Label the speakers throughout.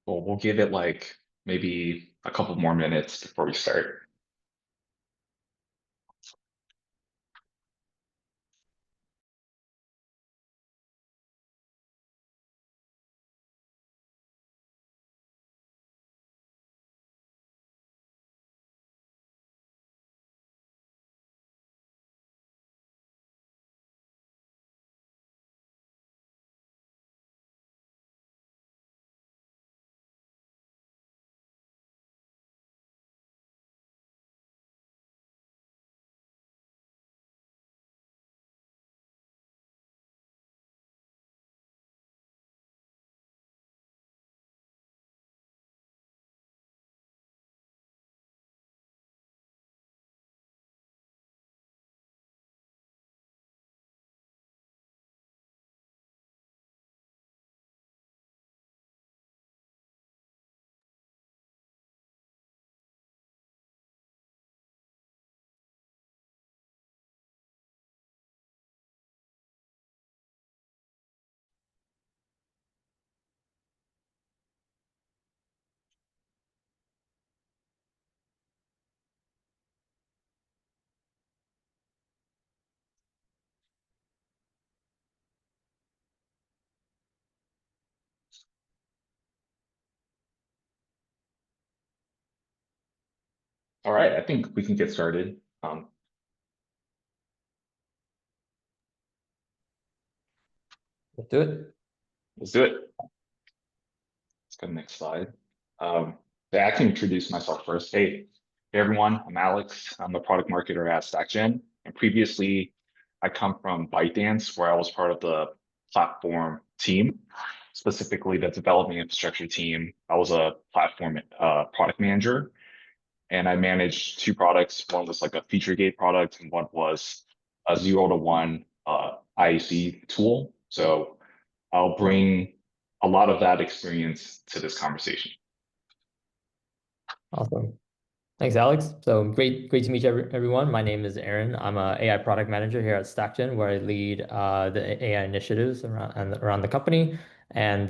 Speaker 1: Well, we'll give it like maybe a couple more minutes before we start. All right, I think we can get started.
Speaker 2: Let's do it.
Speaker 1: Let's do it. Let's go to the next slide. Um, yeah, I can introduce myself first. Hey everyone, I'm Alex. I'm a product marketer at StackGen. And previously, I come from ByteDance, where I was part of the platform team, specifically the development infrastructure team. I was a platform product manager, and I managed two products. One was like a feature gate product, and one was a 0 to 1 IAC tool. So I'll bring a lot of that experience to this conversation.
Speaker 2: Awesome. Thanks, Alex. So great to meet everyone. My name is Aaron. I'm a AI product manager here at StackGen, where I lead the AI initiatives around the company, and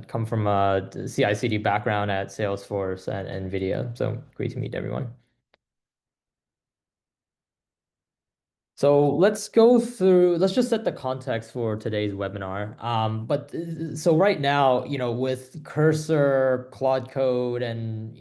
Speaker 2: come from a CI/CD background at Salesforce and NVIDIA. So great to meet everyone. So let's just set the context for today's webinar. So right now, with Cursor, Claude Code, and,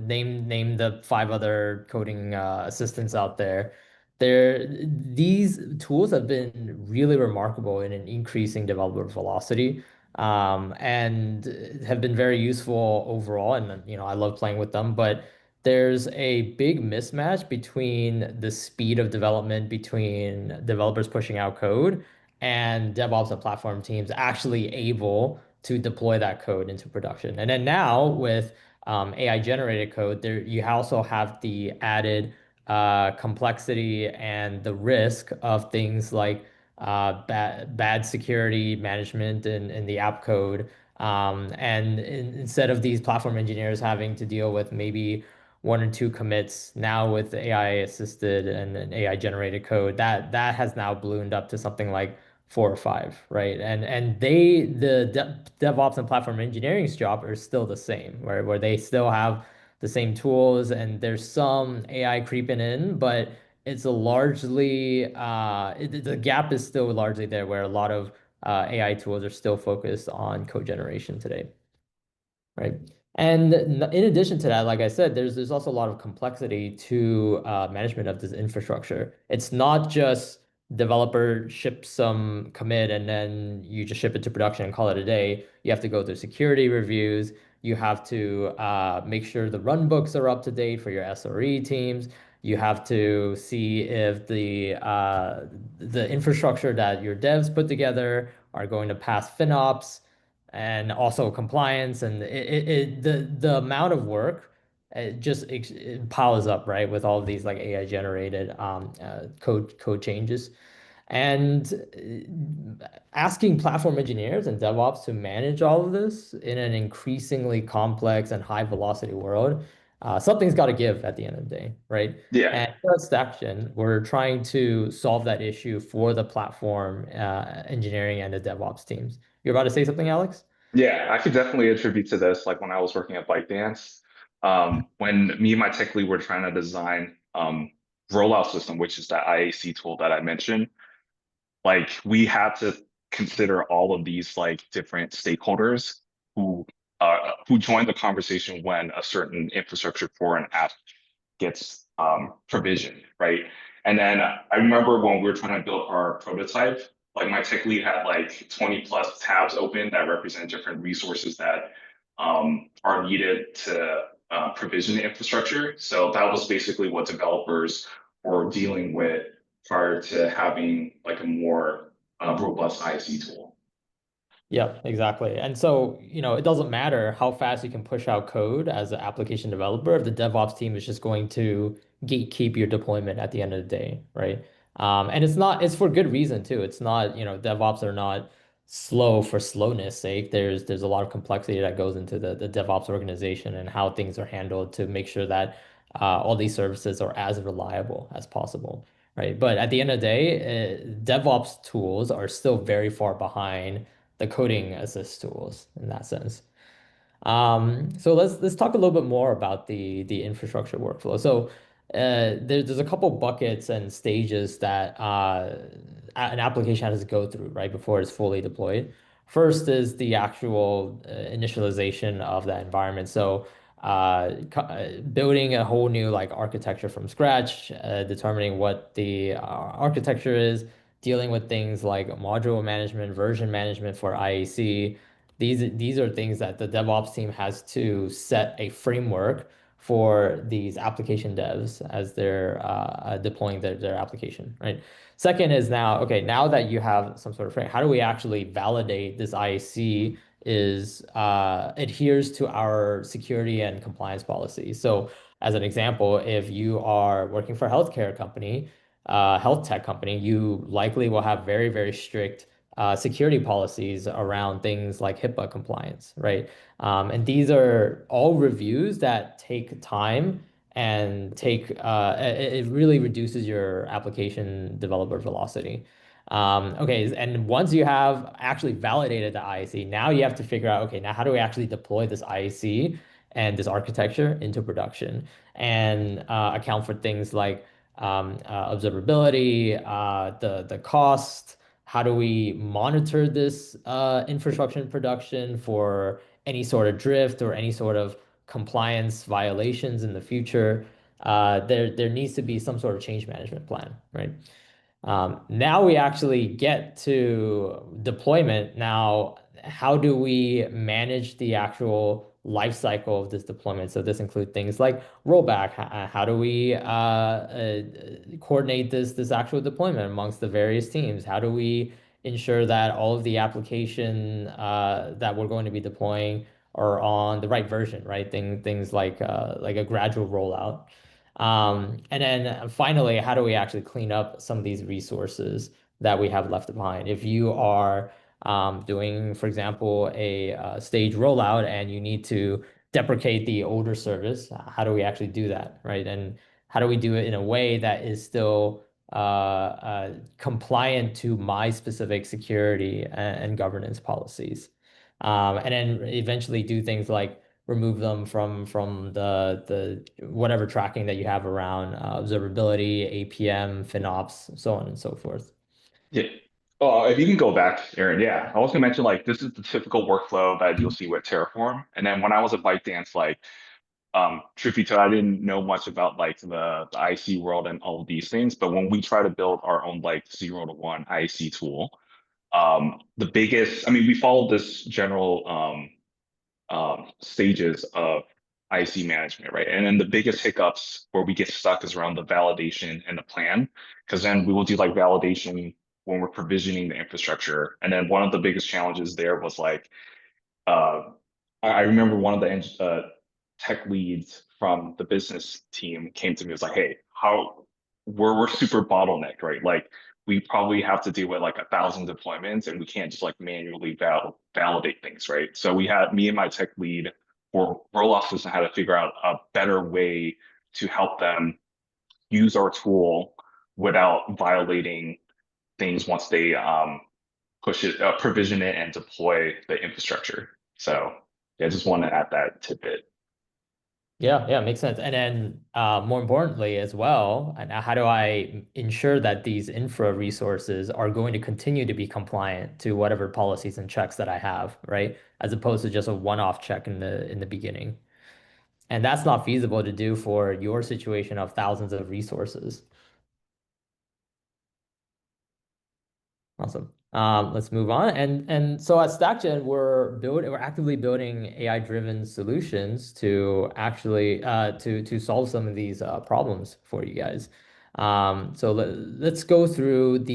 Speaker 2: name the five other coding assistants out there, these tools have been really remarkable in an increasing developer velocity, and have been very useful overall. And, I love playing with them, but there's a big mismatch between the speed of development between developers pushing out code and DevOps and platform teams actually able to deploy that code into production. And then now with AI generated code, there you also have the added complexity and the risk of things like bad security management in the app code. Instead of these platform engineers having to deal with maybe one or two commits, now with AI assisted and AI generated code, that has now ballooned up to something like four or five, right? And DevOps and platform engineering's job are still the same, where they still have the same tools, and there's some AI creeping in, but it's a largely the gap is still largely there, where a lot of AI tools are still focused on code generation today. Right. And in addition to that, like I said, there's also a lot of complexity to management of this infrastructure. It's not just developer ship some commit and then you just ship it to production and call it a day. You have to go through security reviews. You have to make sure the run books are up to date for your SRE teams. You have to see if the infrastructure that your devs put together are going to pass FinOps and also compliance, and the amount of work it piles up, right, with all of these like AI generated code changes. And asking platform engineers and DevOps to manage all of this in an increasingly complex and high velocity world, something's got to give at the end of the day, right?
Speaker 1: Yeah.
Speaker 2: And here at StackGen, we're trying to solve that issue for the platform engineering and the DevOps teams. You're about to say something, Alex?
Speaker 1: Yeah, I could definitely attribute to this. Like when I was working at ByteDance, when me and my tech lead were trying to design rollout system, which is that IAC tool that I mentioned, like we had to consider all of these like different stakeholders who join the conversation when a certain infrastructure for an app gets provisioned, right? And then I remember when we were trying to build our prototype, like my tech lead had like 20 plus tabs open that represent different resources that are needed to provision the infrastructure. So that was basically what developers were dealing with prior to having like a more robust IC tool.
Speaker 2: Yeah, exactly. And so, it doesn't matter how fast you can push out code as an application developer if the DevOps team is just going to gatekeep your deployment at the end of the day, right? And it's for good reason too. It's not, DevOps are not slow for slowness sake. There's a lot of complexity that goes into the DevOps organization and how things are handled to make sure that all these services are as reliable as possible, right? But at the end of the day, DevOps tools are still very far behind the coding assist tools in that sense. So let's talk a little bit more about the infrastructure workflow. So there's a couple buckets and stages that an application has to go through, right, before it's fully deployed. First is the actual initialization of that environment. So building a whole new like architecture from scratch, determining what the architecture is, dealing with things like module management, version management for IAC. These are things that the DevOps team has to set a framework for these application devs as they're deploying their application, right? Second is now, okay, now that you have some sort of frame, how do we actually validate this IAC is adheres to our security and compliance policies? So as an example, if you are working for a healthcare company, health tech company, you likely will have very, very strict security policies around things like HIPAA compliance, right? And these are all reviews that take time and it really reduces your application developer velocity. Okay, and once you have actually validated the IAC, now you have to figure out, okay, now how do we actually deploy this IAC and this architecture into production and account for things like observability, the cost, how do we monitor this infrastructure in production for any sort of drift or any sort of compliance violations in the future? There needs to be some sort of change management plan, right? Now we actually get to deployment. Now, how do we manage the actual life cycle of this deployment? So this includes things like rollback. How do we coordinate this actual deployment amongst the various teams? How do we ensure that all of the application that we're going to be deploying are on the right version, right? Things like a gradual rollout. And then finally, how do we actually clean up some of these resources that we have left behind? If you are doing, for example, a stage rollout and you need to deprecate the older service, how do we actually do that, right? And how do we do it in a way that is still compliant to my specific security and governance policies? And then eventually do things like remove them from the whatever tracking that you have around observability, APM, FinOps, so on and so forth.
Speaker 1: Yeah. If you can go back, Aaron, yeah, I was gonna mention like this is the typical workflow that you'll see with Terraform. And then when I was at ByteDance, like truth be told, I didn't know much about like the IC world and all of these things. But when we try to build our own like 0 to 1 IC tool, the biggest, I mean, we followed this general stages of IC management, right? And then the biggest hiccups where we get stuck is around the validation and the plan, because then we will do like validation when we're provisioning the infrastructure. And then one of the biggest challenges there was like, uh, I remember one of the tech leads from the business team came to me, was like, hey, how we're super bottlenecked, right? Like we probably have to deal with like 1,000 deployments and we can't just like manually validate things, right? So we had me and my tech lead for roll-off system had to figure out a better way to help them use our tool without violating things once they push it, provision it and deploy the infrastructure. So yeah, I just want to add that tidbit.
Speaker 2: Yeah, yeah, makes sense. And then more importantly as well, and how do I ensure that these infra resources are going to continue to be compliant to whatever policies and checks that I have, right? As opposed to just a one-off check in the beginning. And that's not feasible to do for your situation of thousands of resources. Awesome. Let's move on. And so at StackGen, we're actively building AI-driven solutions to actually to solve some of these problems for you guys. So let's go through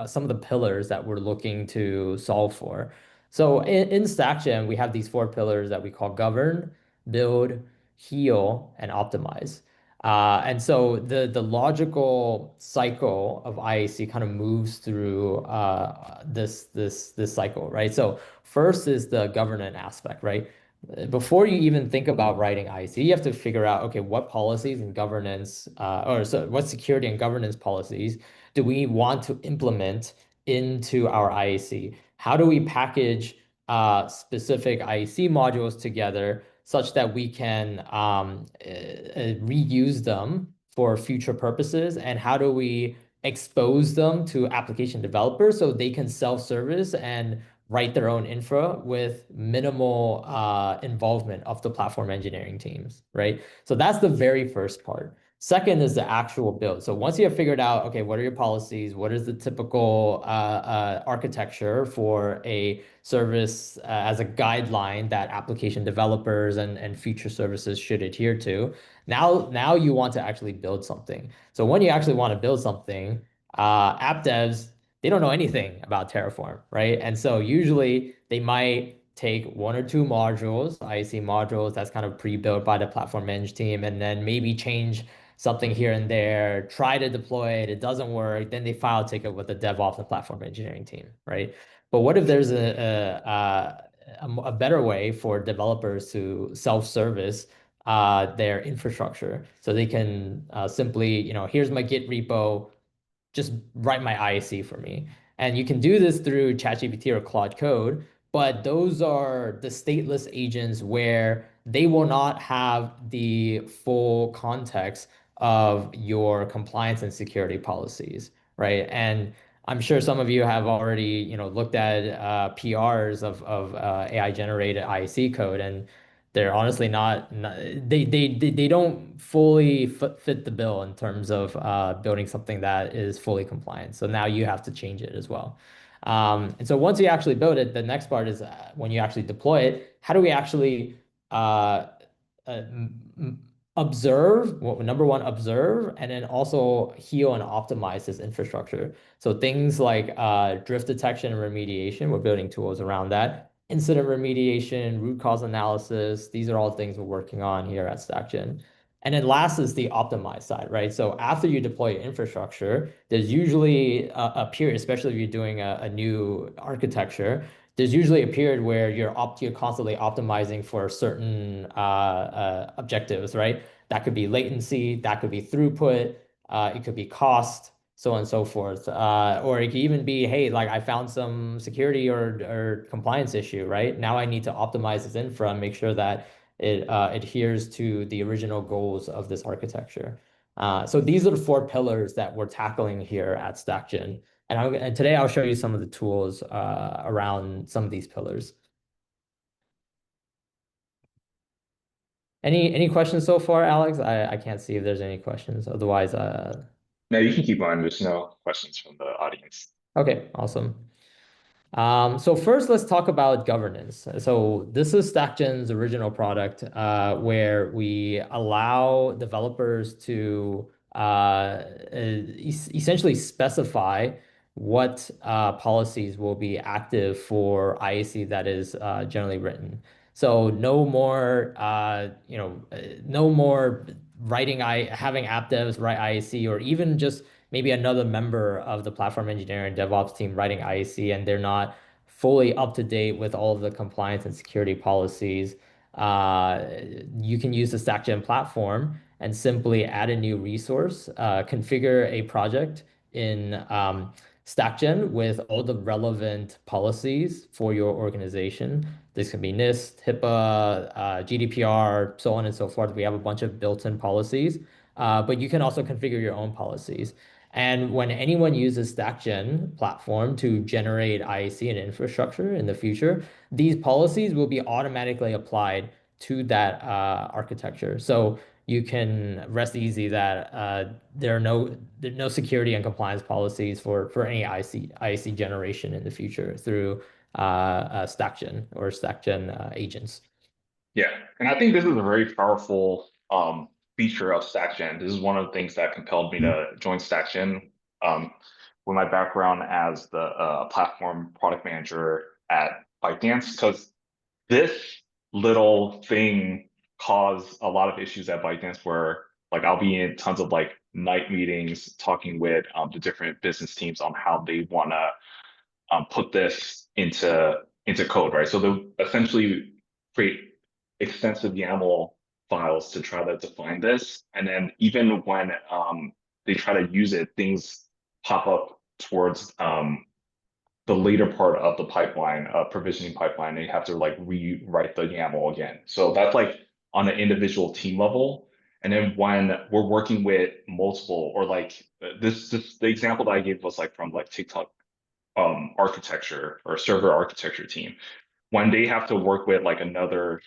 Speaker 2: some of the pillars that we're looking to solve for. So in StackGen, we have these four pillars that we call govern, build, heal, and optimize. And so the logical cycle of IAC kind of moves through this cycle, right? So first is the governance aspect, right? Before you even think about writing IAC, you have to figure out, okay, what policies and governance, or so what security and governance policies do we want to implement into our IAC? How do we package specific IAC modules together such that we can reuse them for future purposes? And how do we expose them to application developers so they can self-service and write their own infra with minimal involvement of the platform engineering teams, right? So that's the very first part. Second is the actual build. So once you have figured out, okay, what are your policies? What is the typical architecture for a service as a guideline that application developers and future services should adhere to? Now you want to actually build something. So when you actually want to build something, app devs, they don't know anything about Terraform, right? And so usually they might take one or two modules, IAC modules that's kind of pre-built by the platform eng team, and then maybe change something here and there, try to deploy it, it doesn't work, then they file a ticket with the DevOps and platform engineering team, right? But what if there's a better way for developers to self-service their infrastructure so they can simply, here's my Git repo, just write my IAC for me. And you can do this through ChatGPT or Claude Code, but those are the stateless agents where they will not have the full context of your compliance and security policies, right? And I'm sure some of you have already, looked at PRs of AI generated IAC code, and they're honestly not they don't fully fit the bill in terms of building something that is fully compliant. So now you have to change it as well. And so once you actually build it, the next part is when you actually deploy it, how do we actually uh, observe, well, number one, observe, and then also heal and optimize this infrastructure. So things like drift detection and remediation, we're building tools around that. Incident remediation, root cause analysis, these are all things we're working on here at StackGen. And then last is the optimized side, right? So after you deploy infrastructure, there's usually a period, especially if you're doing a new architecture, there's usually a period where you're constantly optimizing for certain objectives, right? That could be latency, that could be throughput, it could be cost, so on and so forth. Or it could even be, hey, like I found some security or compliance issue, right? Now I need to optimize this infra and make sure that it adheres to the original goals of this architecture. So these are the four pillars that we're tackling here at StackGen. And today I'll show you some of the tools around some of these pillars. Any questions so far, Alex? I can't see if there's any questions. Otherwise,
Speaker 1: No, you can keep going. There's no questions from the audience.
Speaker 2: okay, awesome. So first, let's talk about governance. So this is StackGen's original product, where we allow developers to essentially specify what policies will be active for IAC that is generally written. So no more, no more having app devs write IAC, or even just maybe another member of the platform engineering DevOps team writing IAC, and they're not fully up to date with all of the compliance and security policies. You can use the StackGen platform and simply add a new resource, configure a project in StackGen with all the relevant policies for your organization. This can be NIST, HIPAA, GDPR, so on and so forth. We have a bunch of built-in policies, but you can also configure your own policies. And when anyone uses StackGen platform to generate IAC and infrastructure in the future, these policies will be automatically applied to that architecture. So you can rest easy that there are no security and compliance policies for any IC generation in the future through StackGen or StackGen agents.
Speaker 1: Yeah, and I think this is a very powerful feature of StackGen. This is one of the things that compelled me to join StackGen. Um, with my background as the platform product manager at ByteDance, because this little thing caused a lot of issues at ByteDance where like I'll be in tons of like night meetings talking with the different business teams on how they want to put this into code, right? So they'll essentially create extensive YAML files to try to define this. And then even when they try to use it, things pop up towards the later part of the pipeline, provisioning pipeline. They have to like rewrite the YAML again. So that's like on an individual team level. And then when we're working with multiple or like this the example that I gave was like from like TikTok architecture or server architecture team. When they have to work with like another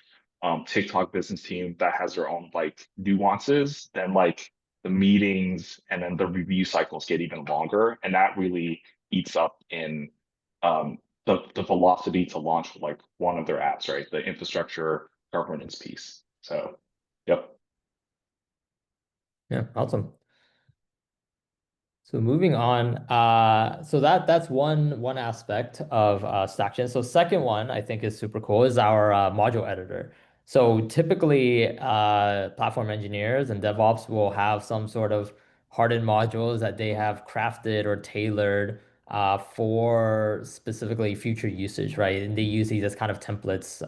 Speaker 1: TikTok business team that has their own like nuances, then like the meetings and then the review cycles get even longer. And that really eats up in the velocity to launch like one of their apps, right? The infrastructure governance piece. So, yep.
Speaker 2: Yeah, awesome. So moving on, so that's one aspect of StackGen. So second one I think is super cool is our module editor. So typically, platform engineers and DevOps will have some sort of hardened modules that they have crafted or tailored for specifically future usage, right? And they use these as kind of templates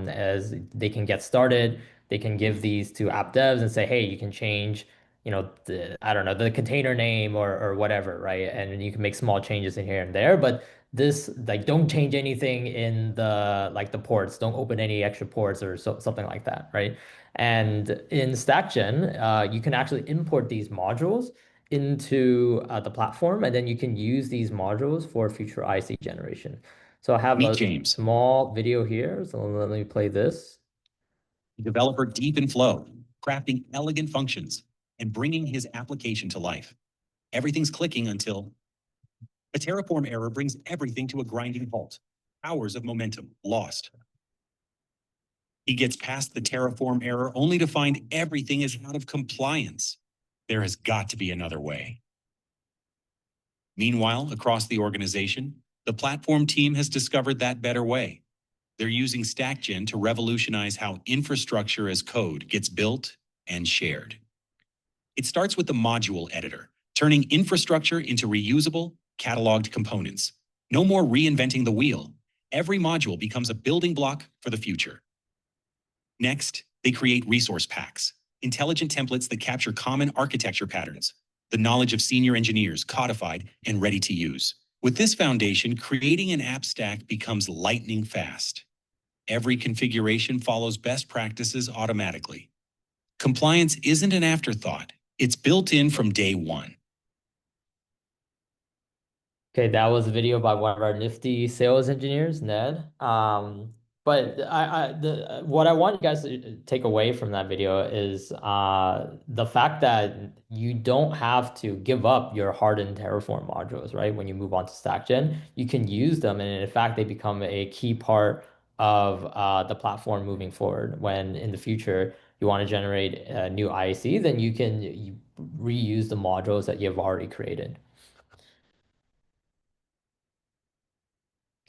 Speaker 2: as they can get started. They can give these to app devs and say, hey, you can change I don't know, the container name or whatever, right? And you can make small changes in here and there, but this like don't change anything in the ports, don't open any extra ports or something like that, right? And in StackGen, you can actually import these modules into the platform, and then you can use these modules for future IC generation. So I have
Speaker 3: Meet
Speaker 2: a
Speaker 3: James,
Speaker 2: small video here, so let me play this.
Speaker 3: developer deep in flow, crafting elegant functions and bringing his application to life. Everything's clicking until a Terraform error brings everything to a grinding halt. Hours of momentum lost. He gets past the Terraform error only to find everything is out of compliance. There has got to be another way. Meanwhile, across the organization, the platform team has discovered that better way. They're using StackGen to revolutionize how infrastructure as code gets built and shared. It starts with the module editor, turning infrastructure into reusable, cataloged components. No more reinventing the wheel. Every module becomes a building block for the future. Next, they create resource packs, intelligent templates that capture common architecture patterns, the knowledge of senior engineers codified and ready to use. With this foundation, creating an app stack becomes lightning fast. Every configuration follows best practices automatically. Compliance isn't an afterthought. It's built in from day one.
Speaker 2: Okay, that was a video by one of our nifty sales engineers, Ned. But what I want you guys to take away from that video is the fact that you don't have to give up your hardened Terraform modules, right? When you move on to StackGen, you can use them, and in fact, they become a key part of the platform moving forward. When in the future you want to generate a new IAC, then you reuse the modules that you've already created.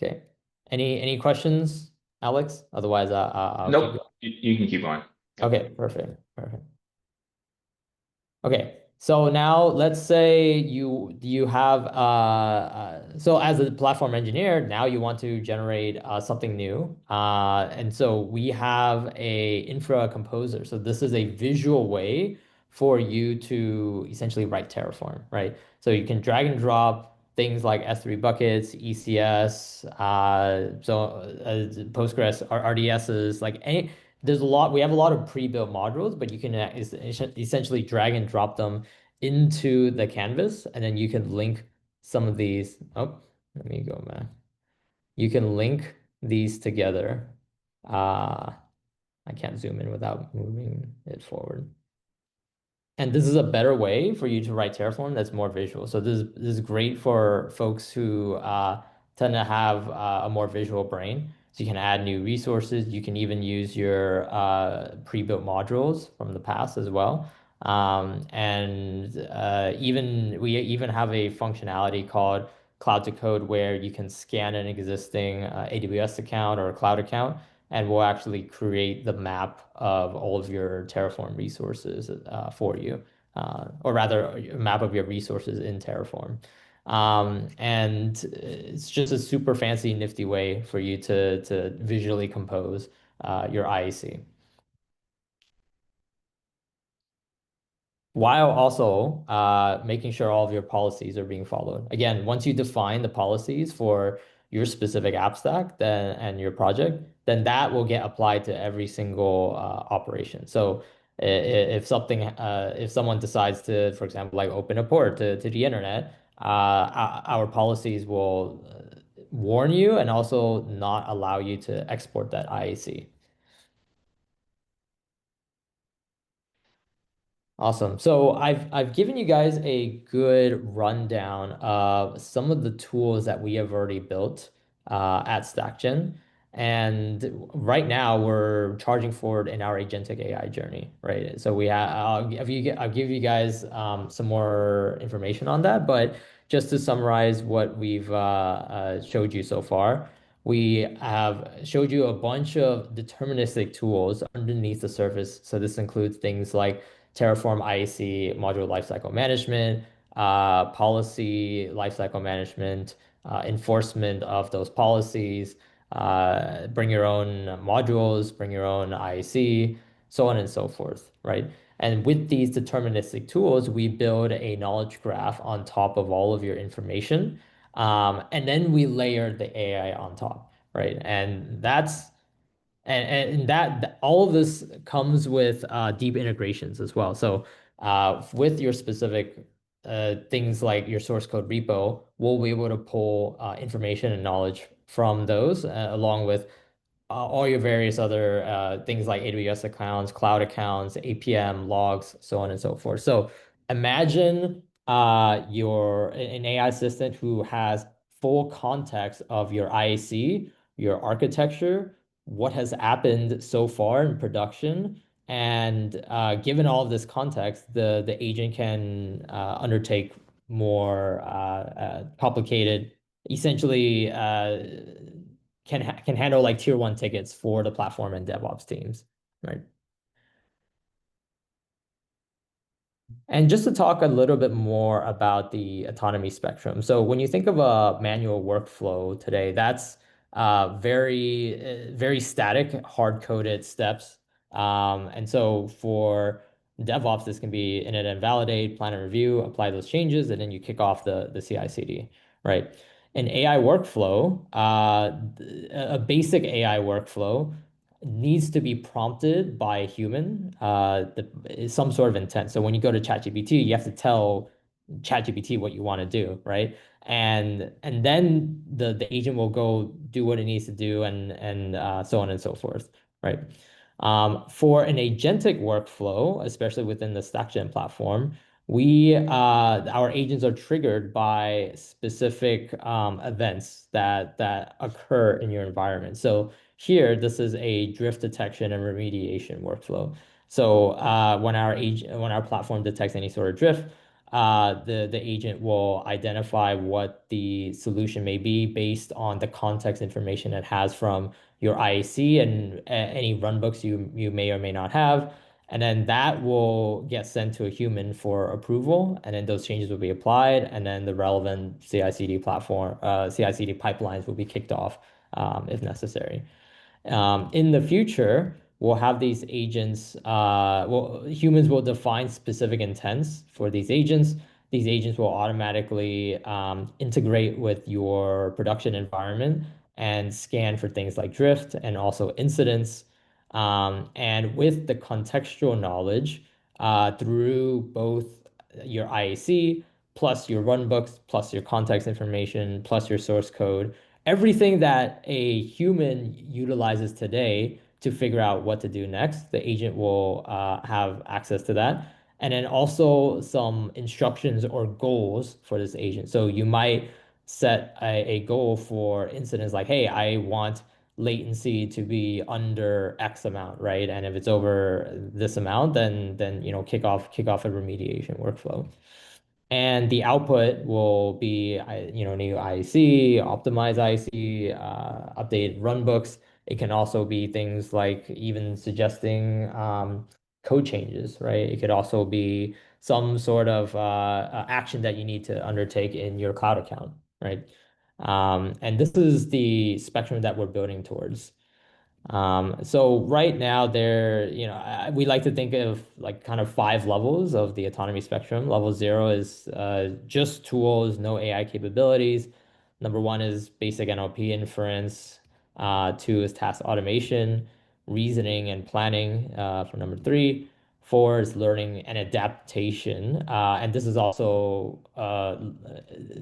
Speaker 2: Okay. Any questions, Alex? Otherwise, I'll keep
Speaker 1: Nope.
Speaker 2: going.
Speaker 1: You can keep going. Yep.
Speaker 2: Okay, perfect. Perfect. Okay. So now let's say you have so as a platform engineer, now you want to generate something new. And so we have a infra composer. So this is a visual way for you to essentially write Terraform, right? So you can drag and drop things like S3 buckets, ECS, Postgres, RDSs, like any, there's a lot, we have a lot of pre-built modules, but you can essentially drag and drop them into the canvas, and then you can link some of these. Oh, let me go back. You can link these together. I can't zoom in without moving it forward. And this is a better way for you to write Terraform that's more visual. So this is great for folks who tend to have a more visual brain. So you can add new resources. You can even use your pre-built modules from the past as well. Even we even have a functionality called Cloud to Code where you can scan an existing AWS account or a cloud account, and we'll actually create the map of all of your Terraform resources for you, or rather, a map of your resources in Terraform. And it's just a super fancy, nifty way for you to visually compose your IAC, while also making sure all of your policies are being followed. Again, once you define the policies for your specific app stack then and your project, then that will get applied to every single operation. So if someone decides to, for example, like open a port to the internet, our policies will warn you and also not allow you to export that IAC. Awesome. So I've given you guys a good rundown of some of the tools that we have already built at StackGen. And right now we're charging forward in our agentic AI journey, right? So I'll give you guys some more information on that, but just to summarize what we've showed you so far, we have showed you a bunch of deterministic tools underneath the surface. So this includes things like Terraform IAC, module lifecycle management, policy lifecycle management, enforcement of those policies, bring your own modules, bring your own IAC, so on and so forth, right? And with these deterministic tools, we build a knowledge graph on top of all of your information. And then we layer the AI on top, right? And all of this comes with deep integrations as well. So with your specific things like your source code repo, we'll be able to pull information and knowledge from those along with all your various other things like AWS accounts, cloud accounts, APM logs, so on and so forth. So imagine an AI assistant who has full context of your IAC, your architecture, what has happened so far in production, and given all of this context, the agent can undertake more complicated, essentially can handle like tier one tickets for the platform and DevOps teams, right? And just to talk a little bit more about the autonomy spectrum. So when you think of a manual workflow today, that's very static, hard-coded steps. And so for DevOps, this can be init and validate, plan and review, apply those changes, and then you kick off the CI/CD, right? An AI workflow, a basic AI workflow needs to be prompted by a human, some sort of intent. So when you go to ChatGPT, you have to tell ChatGPT what you want to do, right? And then the agent will go do what it needs to do and so on and so forth, right? For an agentic workflow, especially within the StackGen platform, our agents are triggered by specific events that occur in your environment. So here, this is a drift detection and remediation workflow. So when our platform detects any sort of drift, the agent will identify what the solution may be based on the context information it has from your IAC and any runbooks you may or may not have. And then that will get sent to a human for approval, and then those changes will be applied, and then the relevant CI/CD CI/CD pipelines will be kicked off if necessary. In the future, we'll have these agents, humans will define specific intents for these agents, these agents will automatically integrate with your production environment and scan for things like drift and also incidents. And with the contextual knowledge through both your IAC, plus your runbooks, plus your context information, plus your source code, everything that a human utilizes today to figure out what to do next, the agent will have access to that. And then also some instructions or goals for this agent. So you might set a goal for incidents like, hey, I want latency to be under X amount, right? And if it's over this amount, then kick off a remediation workflow. And the output will be, new IC, optimize IC, update runbooks. It can also be things like even suggesting code changes, right? It could also be some sort of action that you need to undertake in your cloud account, right? And this is the spectrum that we're building towards. So right now we like to think of like kind of 5 levels of the autonomy spectrum. Level 0 is just tools, no AI capabilities. Number 1 is basic NLP inference. 2 is task automation, reasoning and planning for number 3. 4 is learning and adaptation. And this is also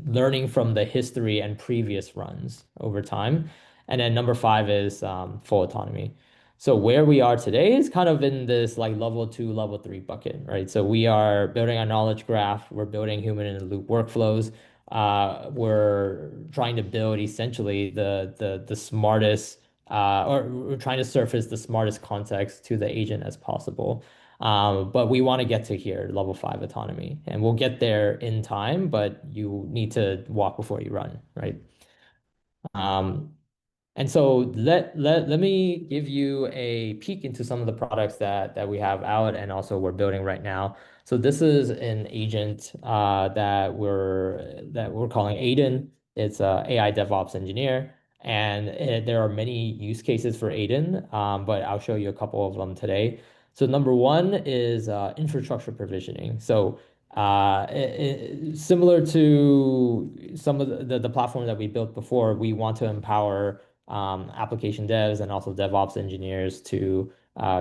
Speaker 2: learning from the history and previous runs over time. And then number 5 is full autonomy. So where we are today is kind of in this like level 2, level 3 bucket, right? So we are building a knowledge graph. We're building human in the loop workflows. We're trying to build essentially the smartest, or we're trying to surface the smartest context to the agent as possible. But we want to get to here, level 5 autonomy, and we'll get there in time, but you need to walk before you run, right? And so let me give you a peek into some of the products that we have out and also we're building right now. So this is an agent that we're calling Aiden. It's a AI DevOps engineer, and there are many use cases for Aiden, but I'll show you a couple of them today. So number 1 is infrastructure provisioning. So similar to some of the platform that we built before, we want to empower application devs and also DevOps engineers to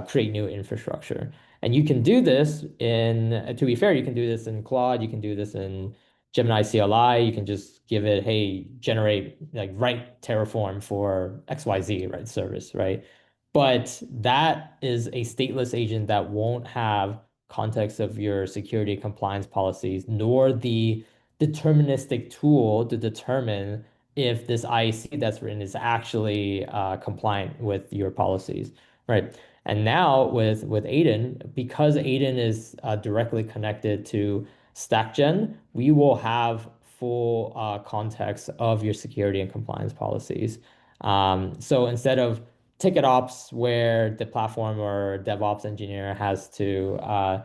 Speaker 2: create new infrastructure. And you can do this to be fair, you can do this in Claude, you can do this in Gemini CLI, you can just give it, hey, generate, like write Terraform for XYZ, right, service, right? But that is a stateless agent that won't have context of your security compliance policies, nor the deterministic tool to determine if this IEC that's written is actually compliant with your policies, right? And now with Aiden, because Aiden is directly connected to StackGen, we will have full context of your security and compliance policies. So instead of ticket ops where the platform or DevOps engineer has to uh,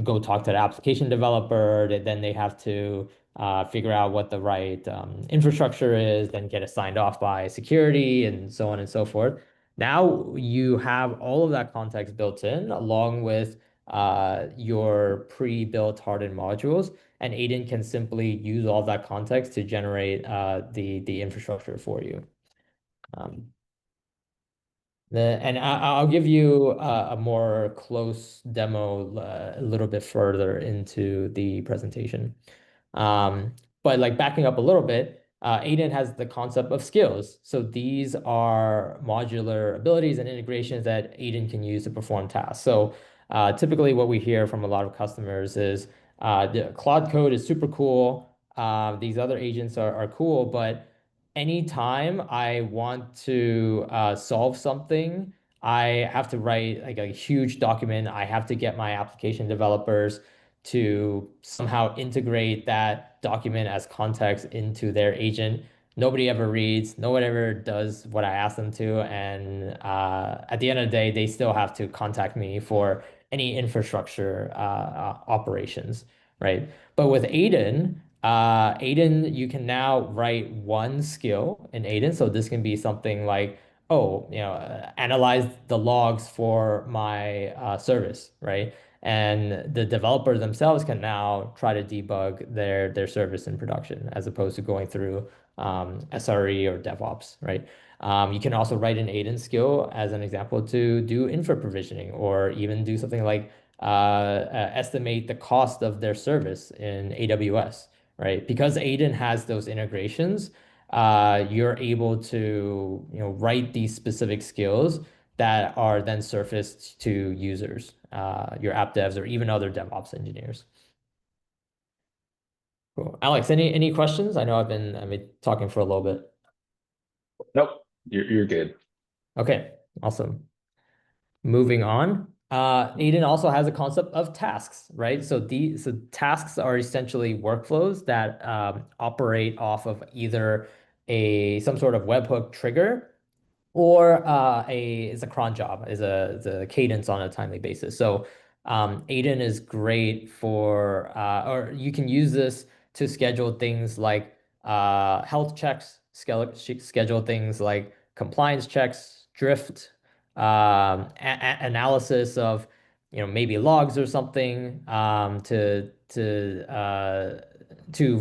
Speaker 2: go talk to the application developer, then they have to figure out what the right infrastructure is, then get it signed off by security and so on and so forth. Now you have all of that context built in along with your pre-built hardened modules, and Aiden can simply use all that context to generate the infrastructure for you. Um, and I'll give you a more close demo a little bit further into the presentation. But like backing up a little bit, Aiden has the concept of skills. So these are modular abilities and integrations that Aiden can use to perform tasks. So typically what we hear from a lot of customers is the Claude Code is super cool. These other agents are cool, but anytime I want to solve something, I have to write like a huge document. I have to get my application developers to somehow integrate that document as context into their agent. Nobody ever reads, no one ever does what I ask them to. And at the end of the day, they still have to contact me for any infrastructure operations, right? But with Aiden, you can now write one skill in Aiden. So this can be something like, oh, analyze the logs for my service, right? And the developer themselves can now try to debug their service in production as opposed to going through SRE or DevOps, right? You can also write an Aiden skill as an example to do infra provisioning or even do something like estimate the cost of their service in AWS, right? Because Aiden has those integrations, you're able to write these specific skills that are then surfaced to users, your app devs, or even other DevOps engineers. Cool. Alex, any questions? I know I've been talking for a little bit.
Speaker 1: Nope, you're good.
Speaker 2: Okay, awesome. Moving on. Aiden also has a concept of tasks, right? So tasks are essentially workflows that operate off of either some sort of webhook trigger or is a cron job, is a cadence on a timely basis. So Aiden is great for or you can use this to schedule things like health checks, schedule things like compliance checks, drift, analysis of maybe logs or something to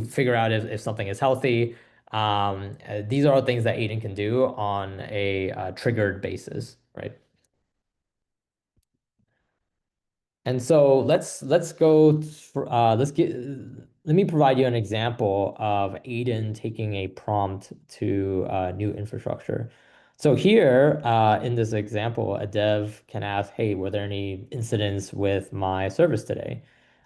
Speaker 2: figure out if something is healthy. These are all things that Aiden can do on a triggered basis, right? And so let's go let's get let me provide you an example of Aiden taking a prompt to new infrastructure. So here in this example, a dev can ask, "Hey, were there any incidents with my service today?"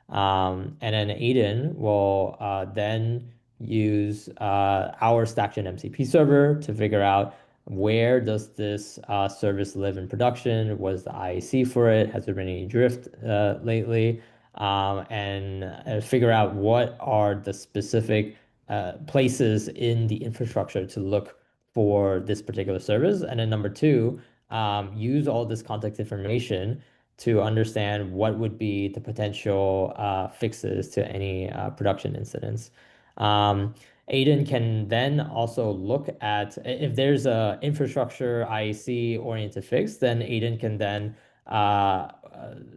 Speaker 2: And then Aiden will then use our StackGen MCP server to figure out where does this service live in production? What is the IAC for it? Has there been any drift lately? And figure out what are the specific places in the infrastructure to look for this particular service. And then number two, use all this context information to understand what would be the potential fixes to any production incidents. Aiden can then also look at if there's a infrastructure IAC oriented fix, then Aiden can then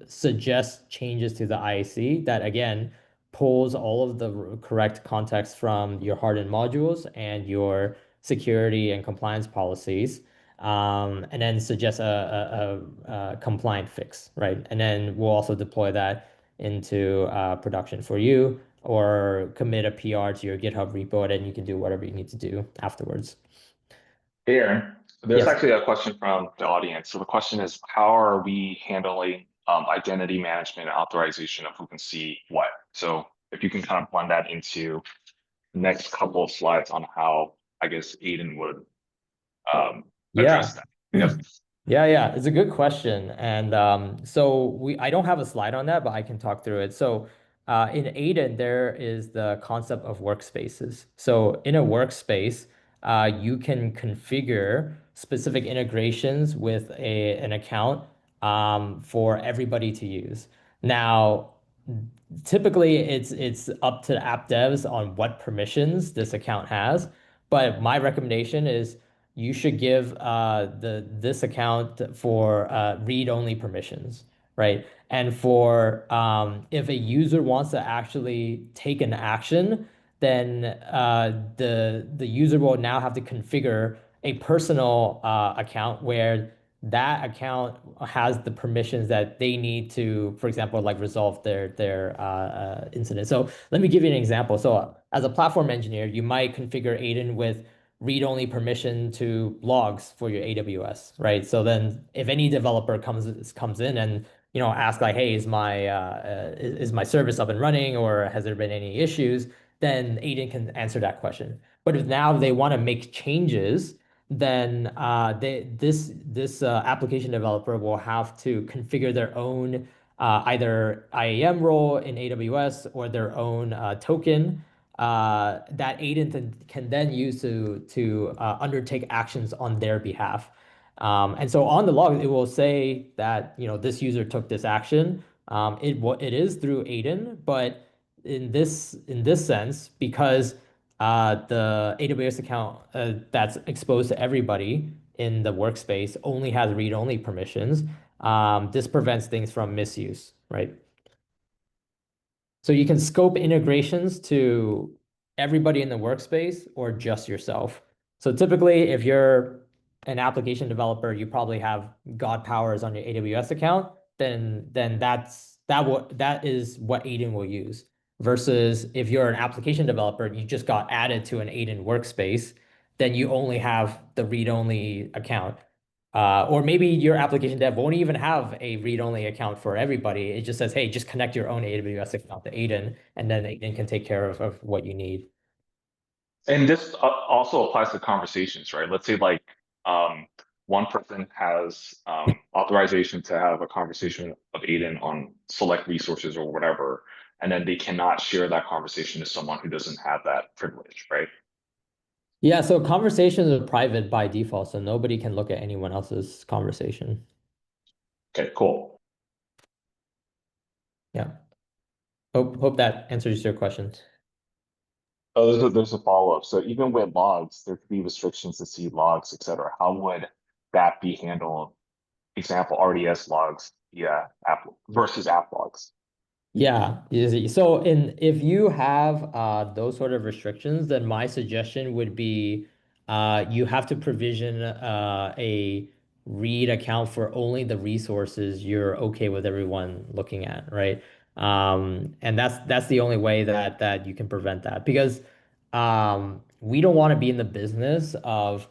Speaker 2: suggest changes to the IAC that again pulls all of the correct context from your hardened modules and your security and compliance policies, and then suggest a compliant fix, right? And then we'll also deploy that into production for you or commit a PR to your GitHub repo, and then you can do whatever you need to do afterwards.
Speaker 1: Hey, Aaron, there's
Speaker 2: Yes.
Speaker 1: actually a question from the audience. So the question is, how are we handling identity management and authorization of who can see what? So if you can kind of run that into the next couple of slides on how, I guess, Aiden would
Speaker 2: Yeah.
Speaker 1: address that. Yep.
Speaker 2: Yeah, it's a good question. And so I don't have a slide on that, but I can talk through it. So in Aiden, there is the concept of workspaces. So in a workspace, you can configure specific integrations with an account for everybody to use. Now, typically it's up to the app devs on what permissions this account has, but my recommendation is you should give this account for read-only permissions, right? And for if a user wants to actually take an action, then the user will now have to configure a personal account where that account has the permissions that they need to, for example, like resolve their incident. So let me give you an example. So as a platform engineer, you might configure Aiden with read-only permission to logs for your AWS, right? So then if any developer comes in and ask like, hey, is my service up and running or has there been any issues? Then Aiden can answer that question. But if now they want to make changes, then this application developer will have to configure their own either IAM role in AWS or their own token that Aiden can then use to undertake actions on their behalf. And so on the log, it will say that this user took this action. It is through Aiden, but in this sense, because the AWS account that's exposed to everybody in the workspace only has read-only permissions, this prevents things from misuse, right? So you can scope integrations to everybody in the workspace or just yourself. So typically, if you're an application developer, you probably have God powers on your AWS account, then that is what Aiden will use. Versus if you're an application developer, you just got added to an Aiden workspace, then you only have the read-only account. Or maybe your application dev won't even have a read-only account for everybody. It just says, hey, just connect your own AWS account to Aiden, and then Aiden can take care of what you need.
Speaker 1: And this also applies to conversations, right? Let's say like one person has authorization to have a conversation of Aiden on select resources or whatever, and then they cannot share that conversation to someone who doesn't have that privilege, right?
Speaker 2: Yeah, so conversations are private by default, so nobody can look at anyone else's conversation.
Speaker 1: Okay, cool.
Speaker 2: Yeah. Hope that answers your question.
Speaker 1: Oh, there's a follow-up. So even with logs, there could be restrictions to see logs, et cetera. How would that be handled? Example, RDS logs, yeah, app versus app logs.
Speaker 2: Yeah, so if you have those sort of restrictions, then my suggestion would be you have to provision a read account for only the resources you're okay with everyone looking at, right? And that's the only way that you can prevent that because we don't want to be in the business of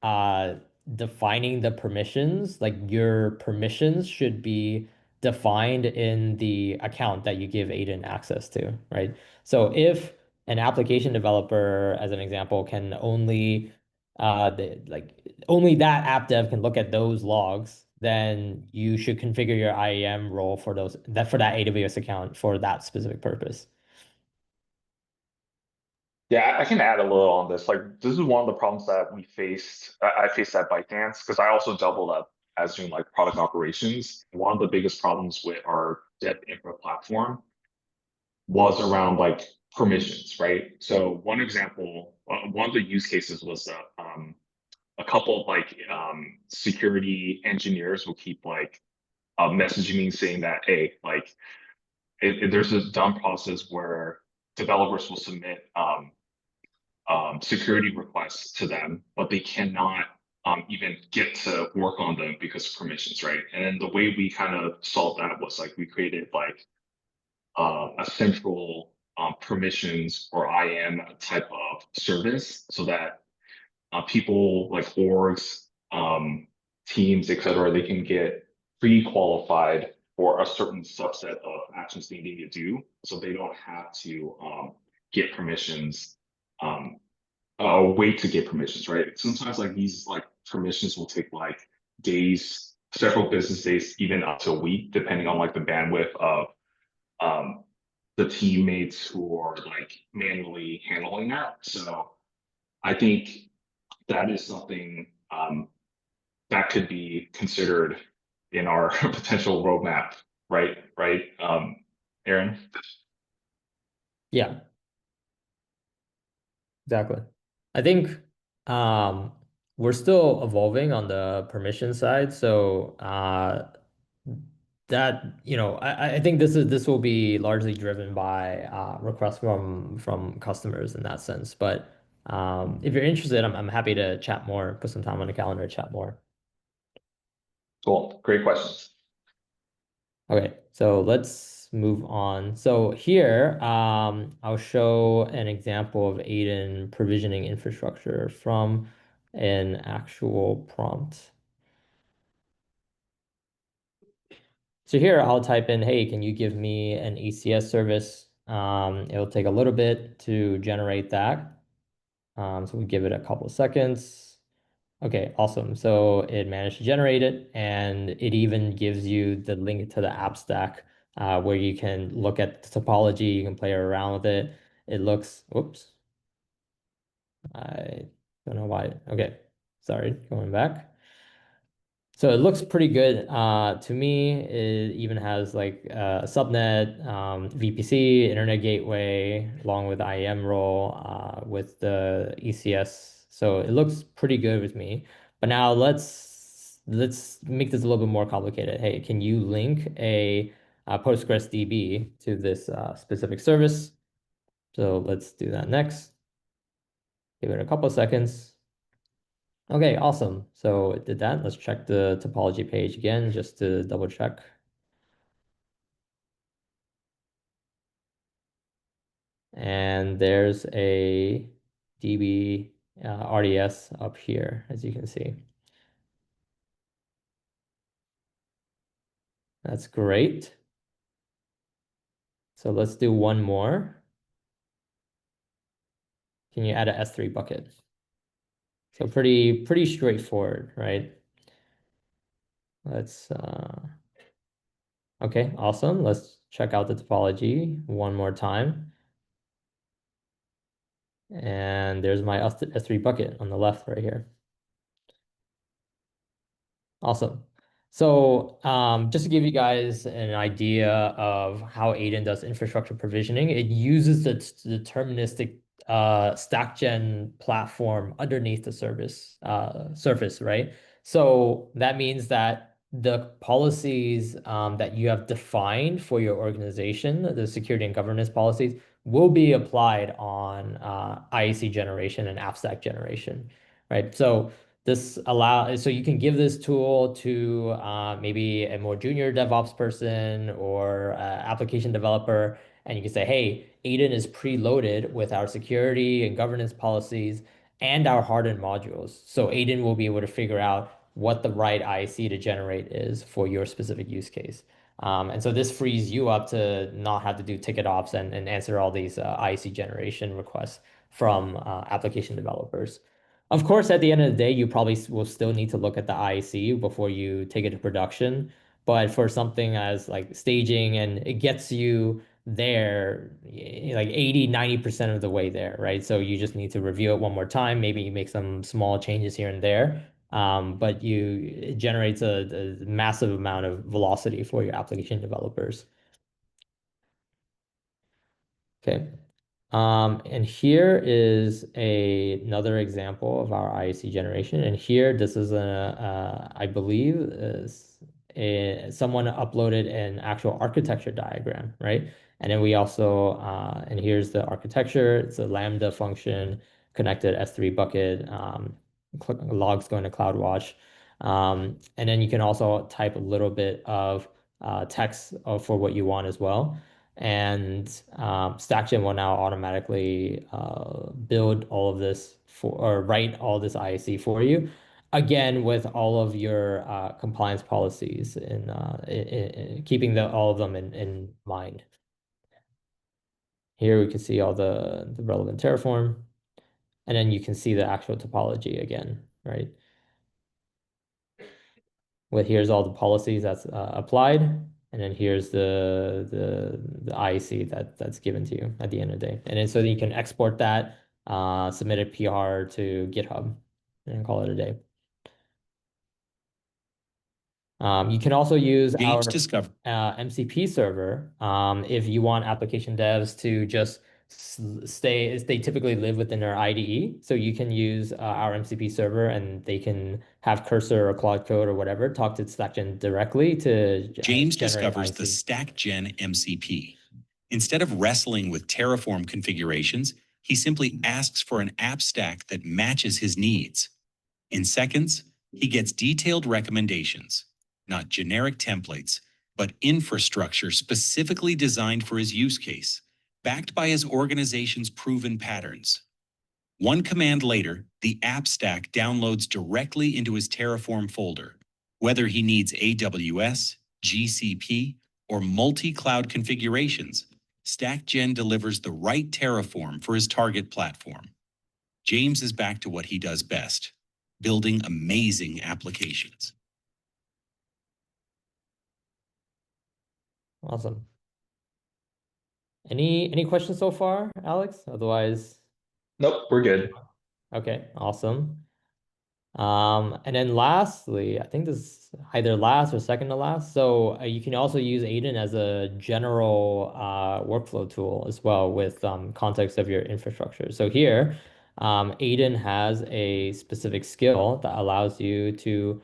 Speaker 2: uh, defining the permissions. Like your permissions should be defined in the account that you give Aiden access to, right? So if an application developer, as an example, can only like only that app dev can look at those logs, then you should configure your IAM role for that AWS account for that specific purpose.
Speaker 1: Yeah, I can add a little on this. Like, this is one of the problems that we faced. I faced at ByteDance because I also doubled up as doing like product operations. One of the biggest problems with our dev infra platform was around like permissions, right? So one example, one of the use cases was that a couple of like security engineers will keep like messaging me saying that, hey, like there's this dumb process where developers will submit security requests to them, but they cannot even get to work on them because of permissions, right? And then the way we kind of solved that was like we created like a central permissions or IAM type of service so that people like orgs, teams, et cetera, they can get pre-qualified for a certain subset of actions they need to do. So they don't have to get permissions, wait to get permissions, right? Sometimes like these like permissions will take like days, several business days, even up to a week, depending on like the bandwidth of um, the teammates who are like manually handling that. So I think that is something that could be considered in our potential roadmap, right? Right, Aaron?
Speaker 2: Yeah, exactly. I think we're still evolving on the permission side. So that, I think this will be largely driven by requests from customers in that sense. But if you're interested, I'm happy to chat more, put some time on the calendar to chat more.
Speaker 1: Cool, great questions.
Speaker 2: Okay, so let's move on. So here, I'll show an example of Aiden provisioning infrastructure from an actual prompt. So here I'll type in, hey, can you give me an ACS service? It'll take a little bit to generate that. So we give it a couple of seconds. Okay, awesome. So it managed to generate it, and it even gives you the link to the app stack where you can look at the topology, you can play around with it. It looks, whoops, I don't know why. Okay, sorry, going back. So it looks pretty good to me. It even has like a subnet, VPC, Internet Gateway, along with IAM role with the ECS. So it looks pretty good with me. But now let's make this a little bit more complicated. Hey, can you link a Postgres DB to this specific service. So let's do that next. Give it a couple of seconds. Okay, awesome. So it did that. Let's check the topology page again, just to double check. And there's a DB RDS up here, as you can see. That's great. So let's do one more. Can you add a S3 bucket? So pretty straightforward, right? Let's okay, awesome. Let's check out the topology one more time. And there's my S3 bucket on the left right here. Awesome. So just to give you guys an idea of how Aiden does infrastructure provisioning, it uses the deterministic StackGen platform underneath the surface, right? So that means that the policies that you have defined for your organization, the security and governance policies, will be applied on IAC generation and AppStack generation, right? So so you can give this tool to maybe a more junior DevOps person or application developer, and you can say, hey, Aiden is preloaded with our security and governance policies and our hardened modules. So Aiden will be able to figure out what the right IC to generate is for your specific use case. And so this frees you up to not have to do ticket ops and answer all these IC generation requests from application developers. Of course, at the end of the day, you probably will still need to look at the IC before you take it to production. But for something as like staging, and it gets you there like 80-90% of the way there, right? So you just need to review it one more time. Maybe you make some small changes here and there. But it generates a massive amount of velocity for your application developers. Okay. And here is another example of our IAC generation. And here, this is I believe, someone uploaded an actual architecture diagram, right? And then we also, and here's the architecture. It's a Lambda function, connected S3 bucket, logs going to CloudWatch. And then you can also type a little bit of text for what you want as well. And StackGen will now automatically build all of this or write all this IAC for you. Again, with all of your compliance policies in keeping all of them in mind. Here we can see all the relevant Terraform, and then you can see the actual topology again, right? Here's all the policies that's applied, and then here's the IAC that's given to you at the end of the day. And then so that you can export that, submit a PR to GitHub, and call it a day. You can also use our MCP server if you want application devs to just they typically live within our IDE. So you can use our MCP server, and they can have Cursor or Claude Code or whatever talk to StackGen directly to
Speaker 3: James
Speaker 2: generate
Speaker 3: discovers the
Speaker 2: IC.
Speaker 3: StackGen MCP. Instead of wrestling with Terraform configurations, he simply asks for an app stack that matches his needs. In seconds, he gets detailed recommendations, not generic templates, but infrastructure specifically designed for his use case, backed by his organization's proven patterns. One command later, the app stack downloads directly into his Terraform folder. Whether he needs AWS, GCP, or multi-cloud configurations, StackGen delivers the right Terraform for his target platform. James is back to what he does best, building amazing applications.
Speaker 2: Awesome. Any questions so far, Alex? Otherwise,
Speaker 1: Nope, we're good.
Speaker 2: okay, awesome. And then lastly, I think this is either last or second to last. So you can also use Aiden as a general workflow tool as well with context of your infrastructure. So here, Aiden has a specific skill that allows you to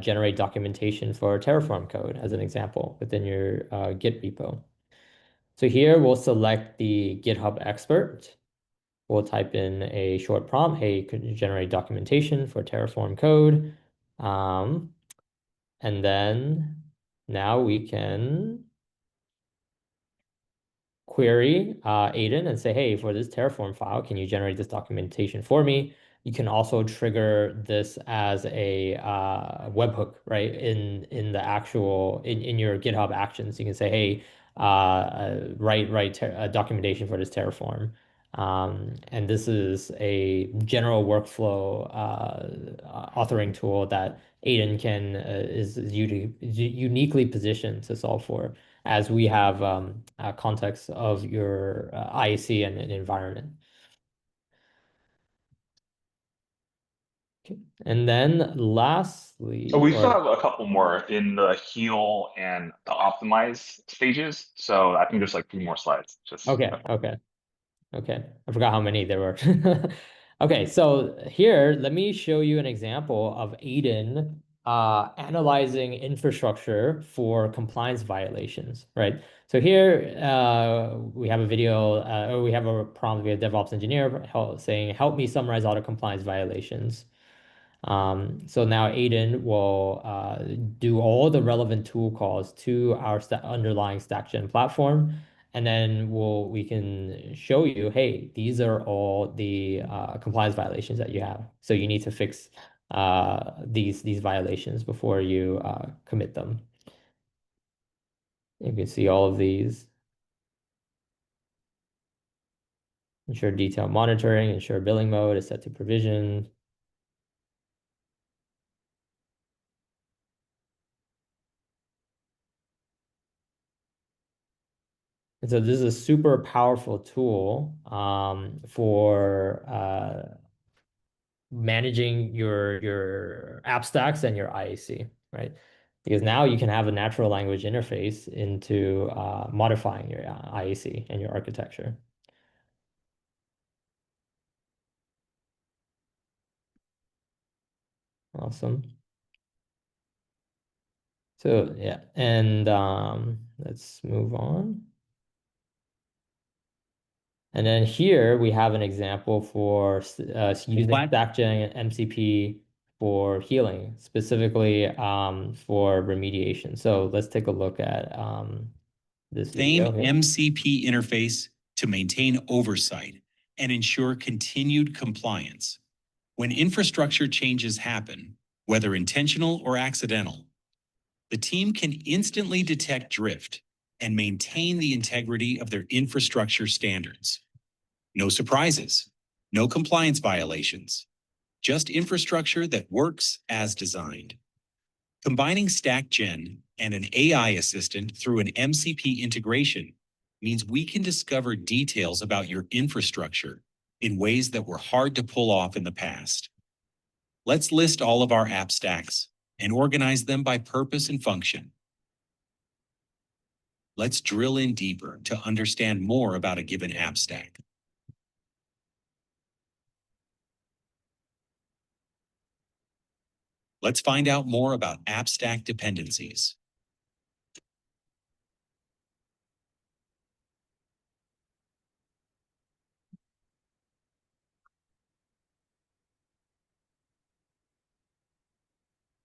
Speaker 2: generate documentation for Terraform code as an example within your Git repo. So here we'll select the GitHub expert. We'll type in a short prompt, hey, could you generate documentation for Terraform code? And then now we can query Aiden and say, hey, for this Terraform file, can you generate this documentation for me? You can also trigger this as a webhook, right? In the actual in your GitHub actions, you can say, hey, write documentation for this Terraform. And this is a general workflow authoring tool that Aiden can is uniquely positioned to solve for, as we have context of your IAC and environment. Okay. And then lastly,
Speaker 1: So we still have a couple more in the heal and the optimize stages. So I think there's like 3 more slides. Just
Speaker 2: okay. I forgot how many there were. Okay, so here, let me show you an example of Aiden analyzing infrastructure for compliance violations, right? So here we have a video, or we have a prompt via DevOps engineer saying, help me summarize all the compliance violations. So now Aiden will do all the relevant tool calls to our underlying StackGen platform. And then we can show you, hey, these are all the compliance violations that you have. So you need to fix these violations before you commit them. You can see all of these. Ensure detailed monitoring, ensure billing mode is set to provision. And so this is a super powerful tool for managing your app stacks and your IAC, right? Because now you can have a natural language interface into modifying your IAC and your architecture. Awesome. So yeah, and let's move on. And then here we have an example for using StackGen and MCP for healing, specifically for remediation. So let's take a look at this video here.
Speaker 3: MCP interface to maintain oversight and ensure continued compliance. When infrastructure changes happen, whether intentional or accidental, the team can instantly detect drift and maintain the integrity of their infrastructure standards. No surprises, no compliance violations, just infrastructure that works as designed. Combining StackGen and an AI assistant through an MCP integration means we can discover details about your infrastructure in ways that were hard to pull off in the past. Let's list all of our app stacks and organize them by purpose and function. Let's drill in deeper to understand more about a given app stack. Let's find out more about app stack dependencies.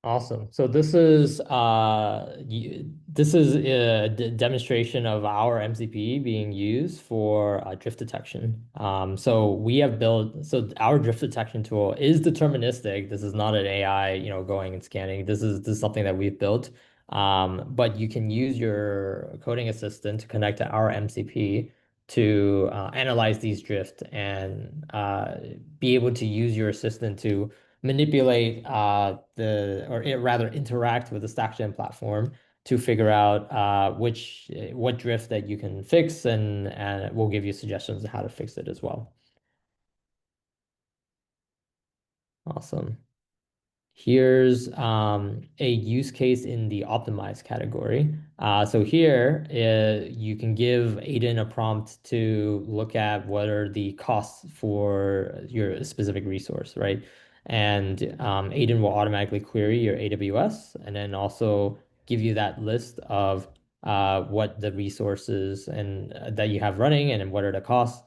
Speaker 2: Awesome. So this is a demonstration of our MCP being used for drift detection. So we have built, so our drift detection tool is deterministic. This is not an AI, going and scanning. This is something that we've built. But you can use your coding assistant to connect to our MCP to analyze these drift and be able to use your assistant to manipulate or rather interact with the StackGen platform to figure out what drift that you can fix, and we'll give you suggestions on how to fix it as well. Awesome. Here's a use case in the optimized category. So here you can give Aiden a prompt to look at what are the costs for your specific resource, right? And Aiden will automatically query your AWS and then also give you that list of what the resources and that you have running and what are the costs.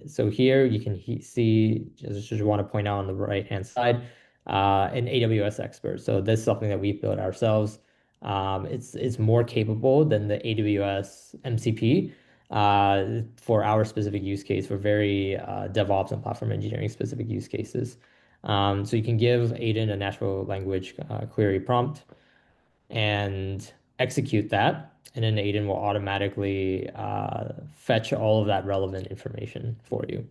Speaker 2: So here you can see, just want to point out on the right-hand side, an AWS expert. So this is something that we built ourselves. It's more capable than the AWS MCP for our specific use case, for very DevOps and platform engineering specific use cases. So you can give Aiden a natural language query prompt and execute that, and then Aiden will automatically fetch all of that relevant information for you.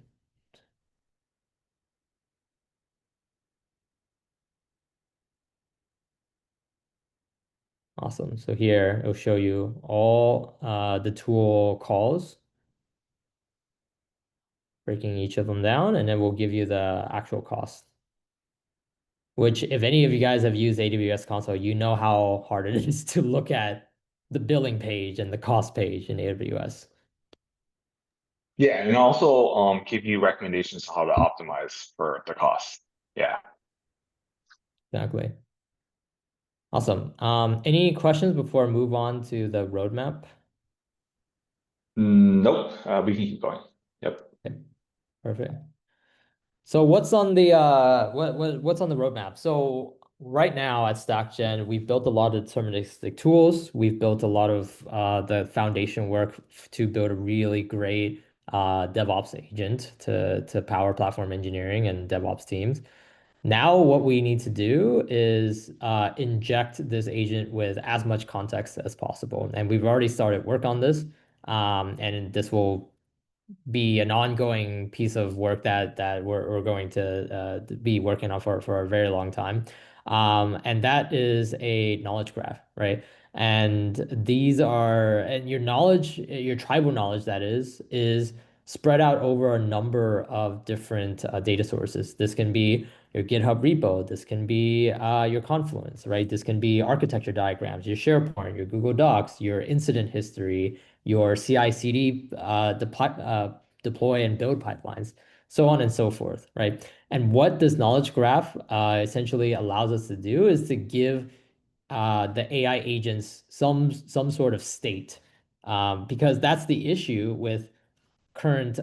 Speaker 2: Awesome. So here it'll show you all the tool calls, breaking each of them down, and then we'll give you the actual cost. Which, if any of you guys have used AWS console, you know how hard it is to look at the billing page and the cost page in AWS.
Speaker 1: Yeah, and also give you recommendations on how to optimize for the cost. Yeah.
Speaker 2: Exactly. Awesome. Any questions before I move on to the roadmap?
Speaker 1: Nope. We can keep going. Yep.
Speaker 2: Okay, perfect. So what's on the what's on the roadmap? So right now at StackGen, we've built a lot of deterministic tools. We've built a lot of the foundation work to build a really great DevOps agent to power platform engineering and DevOps teams. Now what we need to do is inject this agent with as much context as possible, and we've already started work on this. And this will be an ongoing piece of work that we're going to be working on for a very long time. And that is a knowledge graph, right? And your knowledge, your tribal knowledge, that is spread out over a number of different data sources. This can be your GitHub repo. This can be your Confluence, right? This can be architecture diagrams, your SharePoint, your Google Docs, your incident history, your CI/CD deploy and build pipelines, so on and so forth, right? And what this knowledge graph essentially allows us to do is to give the AI agents some sort of state, because that's the issue with current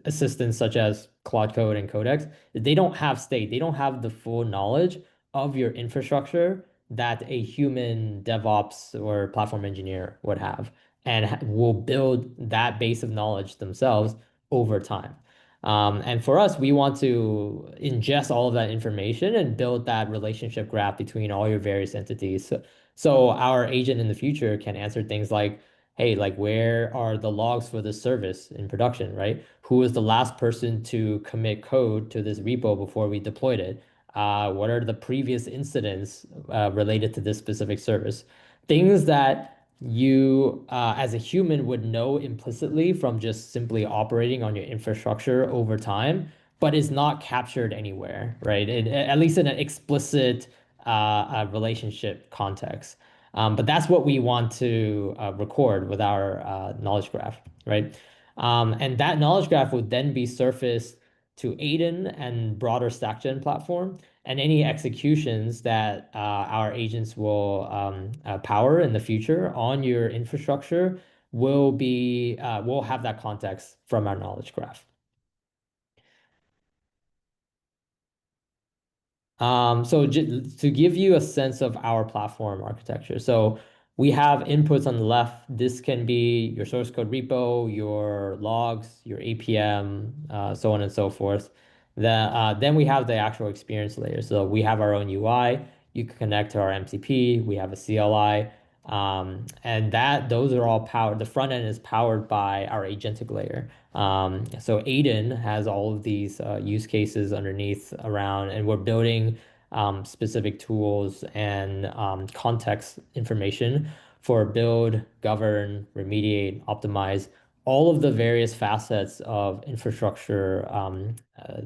Speaker 2: assistants such as Claude Code and Codex. They don't have state. They don't have the full knowledge of your infrastructure that a human DevOps or platform engineer would have, and will build that base of knowledge themselves over time. And for us, we want to ingest all of that information and build that relationship graph between all your various entities. So our agent in the future can answer things like, hey, like where are the logs for this service in production, right? Who was the last person to commit code to this repo before we deployed it? What are the previous incidents related to this specific service? Things that you, as a human, would know implicitly from just simply operating on your infrastructure over time, but is not captured anywhere, right? At least in an explicit relationship context. But that's what we want to record with our knowledge graph, right? And that knowledge graph would then be surfaced to Aiden and broader StackGen platform, and any executions that our agents will power in the future on your infrastructure will have that context from our knowledge graph. So to give you a sense of our platform architecture, so we have inputs on the left. This can be your source code repo, your logs, your APM, so on and so forth. Then we have the actual experience layer. So we have our own UI. You can connect to our MCP. We have a CLI. And those are all powered. The front end is powered by our agentic layer. So Aiden has all of these use cases underneath around, and we're building specific tools and context information for build, govern, remediate, optimize all of the various facets of infrastructure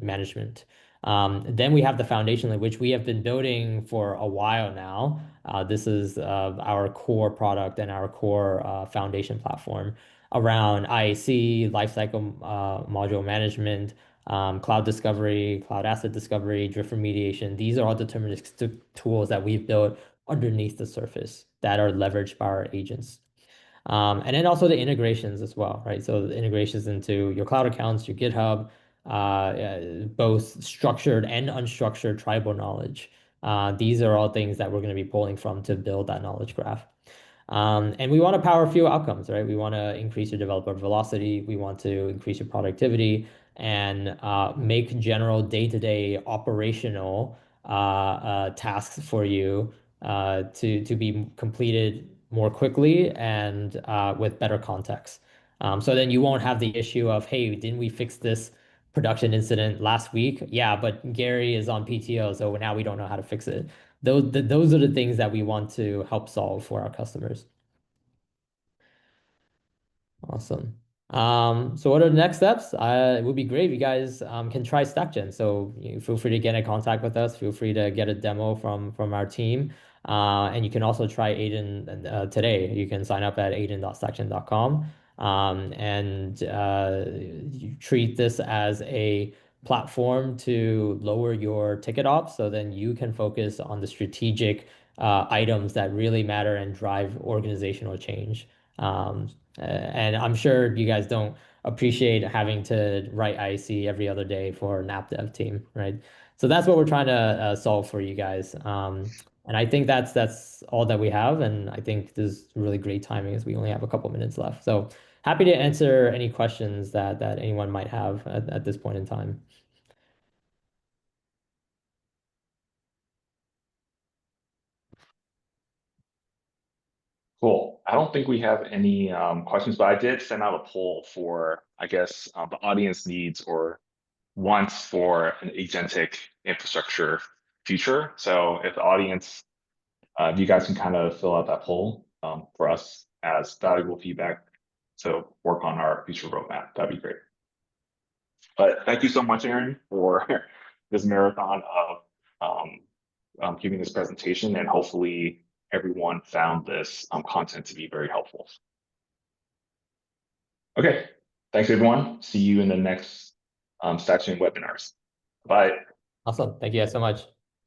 Speaker 2: management. Then we have the foundation layer, which we have been building for a while now. This is our core product and our core foundation platform around IAC, lifecycle module management, cloud discovery, cloud asset discovery, drift remediation. These are all deterministic tools that we've built underneath the surface that are leveraged by our agents. And then also the integrations as well, right? So the integrations into your cloud accounts, your GitHub, both structured and unstructured tribal knowledge. These are all things that we're going to be pulling from to build that knowledge graph. And we want to power a few outcomes, right? We want to increase your developer velocity. We want to increase your productivity and make general day-to-day operational tasks for you to be completed more quickly and with better context. So then you won't have the issue of, hey, didn't we fix this production incident last week? Yeah, but Gary is on PTO, so now we don't know how to fix it. Those are the things that we want to help solve for our customers. Awesome. So what are the next steps? It would be great if you guys can try StackGen. So feel free to get in contact with us. Feel free to get a demo from our team. And you can also try Aiden today. You can sign up at aiden.stackgen.com and you treat this as a platform to lower your ticket ops so then you can focus on the strategic items that really matter and drive organizational change. And I'm sure you guys don't appreciate having to write IC every other day for an app dev team, right? So that's what we're trying to solve for you guys. And I think that's all that we have. And I think this is really great timing as we only have a couple minutes left. So happy to answer any questions that anyone might have at this point in time.
Speaker 1: Cool. I don't think we have any questions, but I did send out a poll for, I guess, the audience needs or wants for an agentic infrastructure future. So if the audience, if you guys can kind of fill out that poll for us as valuable feedback to work on our future roadmap, that'd be great. But thank you so much, Aaron, for this marathon of giving this presentation, and hopefully everyone found this content to be very helpful. Okay, thanks everyone. See you in the next StackGen webinars. Bye.
Speaker 2: Awesome. Thank you guys so much.